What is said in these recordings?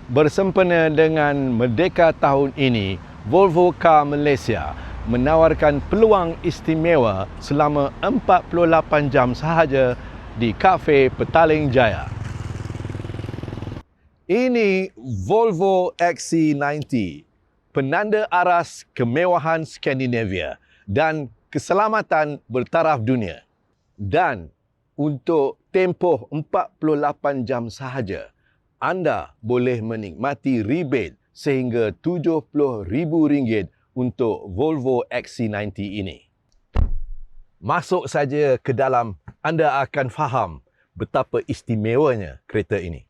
Bersempena dengan Merdeka tahun ini, Volvo Car Malaysia menawarkan peluang istimewa selama 48 jam sahaja di Kafe Petaling Jaya. Ini Volvo XC90, penanda aras kemewahan Skandinavia dan keselamatan bertaraf dunia. Dan untuk tempoh 48 jam sahaja, anda boleh menikmati rebate sehingga RM70,000 untuk Volvo XC90 ini. Masuk saja ke dalam, anda akan faham betapa istimewanya kereta ini.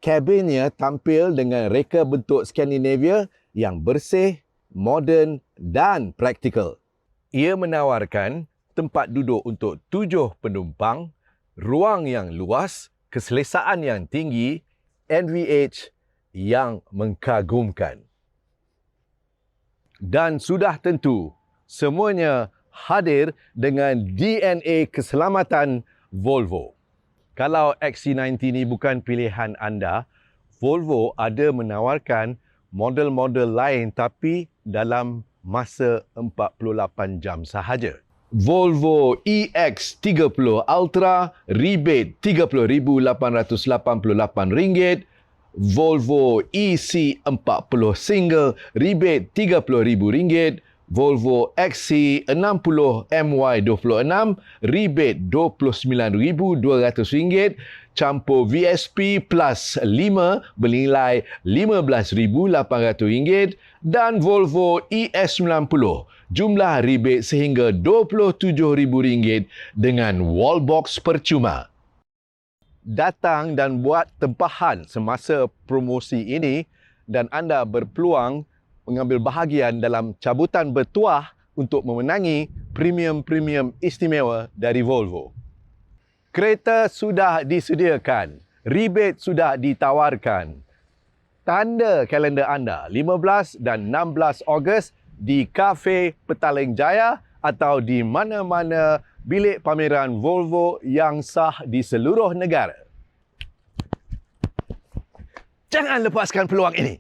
Kabinnya tampil dengan reka bentuk Skandinavia yang bersih, moden dan praktikal. Ia menawarkan tempat duduk untuk 7 penumpang, ruang yang luas, keselesaan yang tinggi, NVH yang mengagumkan. Dan sudah tentu, semuanya hadir dengan DNA keselamatan Volvo. Kalau XC90 ini bukan pilihan anda, Volvo ada menawarkan model-model lain tapi dalam masa 48 jam sahaja. Volvo EX30 Ultra rebate RM30,888, Volvo EC40 Single rebate RM30,000, Volvo XC60 MY26 rebate RM29,200, campur VSP plus 5 bernilai RM15,800 dan Volvo ES90 jumlah rebate sehingga RM27,000 dengan wallbox percuma. Datang dan buat tempahan semasa promosi ini dan anda berpeluang mengambil bahagian dalam cabutan bertuah untuk memenangi premium-premium istimewa dari Volvo. Kereta sudah disediakan, rebate sudah ditawarkan. Tanda kalender anda 15 dan 16 Ogos di Kafe Petaling Jaya atau di mana-mana bilik pameran Volvo yang sah di seluruh negara. Jangan lepaskan peluang ini.